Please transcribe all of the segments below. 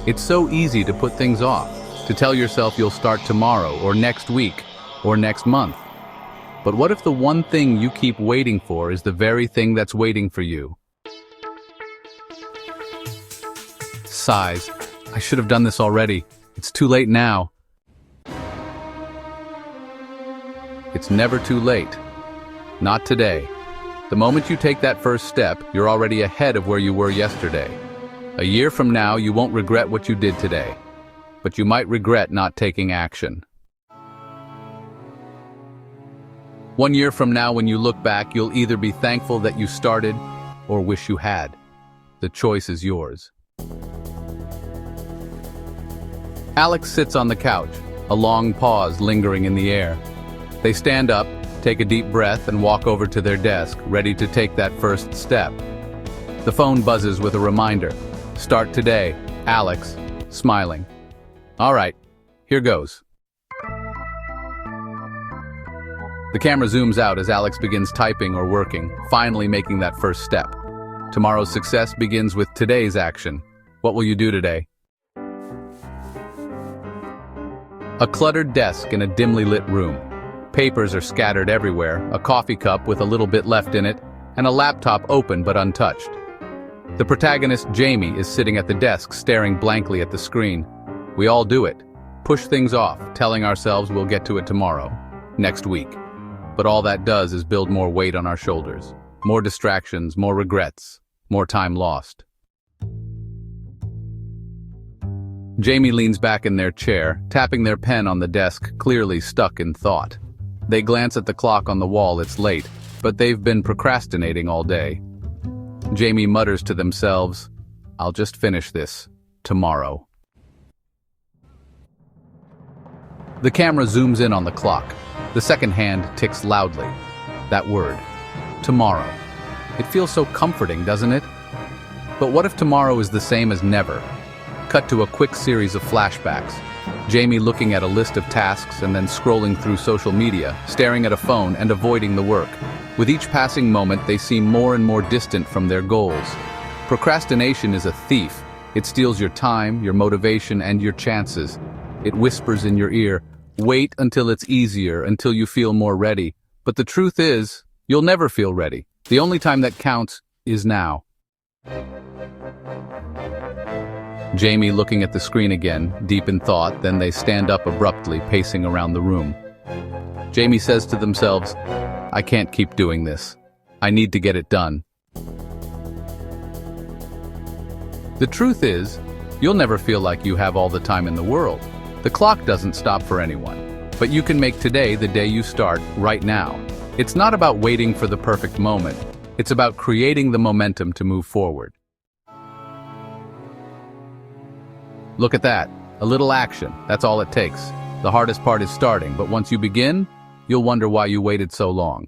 It's so easy to put things off, to tell yourself you'll start tomorrow or next week or next month. But what if the one thing you keep waiting for is the very thing that's waiting for you? Sighs. I should have done this already. It's too late now. It's never too late. Not today. The moment you take that first step, you're already ahead of where you were yesterday. A year from now, you won't regret what you did today, but you might regret not taking action. 1 year from now, when you look back, you'll either be thankful that you started or wish you had. The choice is yours. Alex sits on the couch, a long pause lingering in the air. They stand up, take a deep breath, and walk over to their desk, ready to take that first step. The phone buzzes with a reminder. Start today, Alex, smiling. All right, here goes. The camera zooms out as Alex begins typing or working, finally making that first step. Tomorrow's success begins with today's action. What will you do today? A cluttered desk in a dimly lit room. Papers are scattered everywhere, a coffee cup with a little bit left in it, and a laptop open but untouched. The protagonist, Jamie, is sitting at the desk staring blankly at the screen. We all do it. Push things off, telling ourselves we'll get to it tomorrow, next week. But all that does is build more weight on our shoulders. More distractions, more regrets, more time lost. Jamie leans back in their chair, tapping their pen on the desk, clearly stuck in thought. They glance at the clock on the wall. It's late, but they've been procrastinating all day. Jamie mutters to themselves, I'll just finish this tomorrow. The camera zooms in on the clock. The second hand ticks loudly. That word, tomorrow. It feels so comforting, doesn't it? But what if tomorrow is the same as never? Cut to a quick series of flashbacks. Jamie looking at a list of tasks and then scrolling through social media, staring at a phone and avoiding the work. With each passing moment, they seem more and more distant from their goals. Procrastination is a thief. It steals your time, your motivation, and your chances. It whispers in your ear, wait until it's easier, until you feel more ready. But the truth is, you'll never feel ready. The only time that counts is now. Jamie looking at the screen again, deep in thought, then they stand up abruptly, pacing around the room. Jamie says to themselves, I can't keep doing this. I need to get it done. The truth is, you'll never feel like you have all the time in the world. The clock doesn't stop for anyone. But you can make today the day you start, right now. It's not about waiting for the perfect moment. It's about creating the momentum to move forward. Look at that. A little action. That's all it takes. The hardest part is starting, but once you begin, you'll wonder why you waited so long.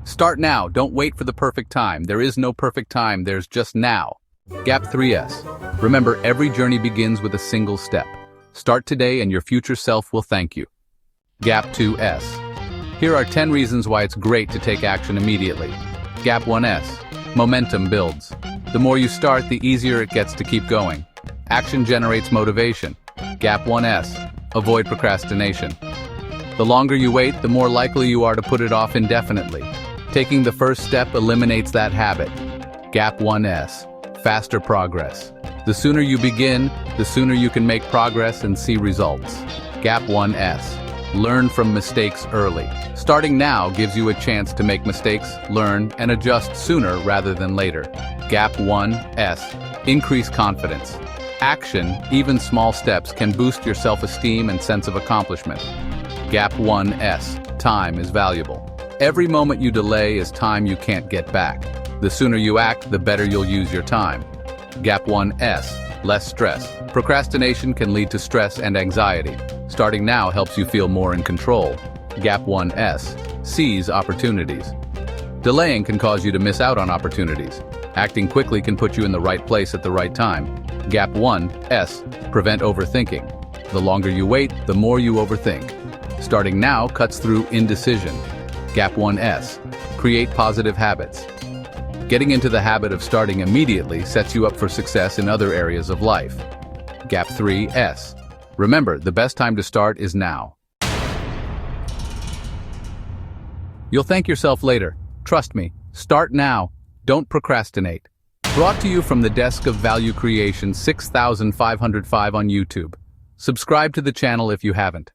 Start now. Don't wait for the perfect time. There is no perfect time. There's just now. Gap 3S. Remember, every journey begins with a single step. Start today and your future self will thank you. Gap 2S. Here are 10 reasons why it's great to take action immediately. Gap 1S. Momentum builds. The more you start, the easier it gets to keep going. Action generates motivation. Gap 1S. Avoid procrastination. The longer you wait, the more likely you are to put it off indefinitely. Taking the first step eliminates that habit. Gap 1S. Faster progress. The sooner you begin, the sooner you can make progress and see results. Gap 1S. Learn from mistakes early. Starting now gives you a chance to make mistakes, learn, and adjust sooner rather than later. Gap 1S. Increase confidence. Action, even small steps, can boost your self-esteem and sense of accomplishment. Gap 1S. Time is valuable. Every moment you delay is time you can't get back. The sooner you act, the better you'll use your time. Gap 1S. Less stress. Procrastination can lead to stress and anxiety. Starting now helps you feel more in control. Gap 1S. Seize opportunities. Delaying can cause you to miss out on opportunities. Acting quickly can put you in the right place at the right time. Gap 1S. Prevent overthinking. The longer you wait, the more you overthink. Starting now cuts through indecision. Gap 1S. Create positive habits. Getting into the habit of starting immediately sets you up for success in other areas of life. Gap 3S. Remember, the best time to start is now. You'll thank yourself later. Trust me, start now. Don't procrastinate. Brought to you from the desk of Value Creation 6505 on YouTube. Subscribe to the channel if you haven't.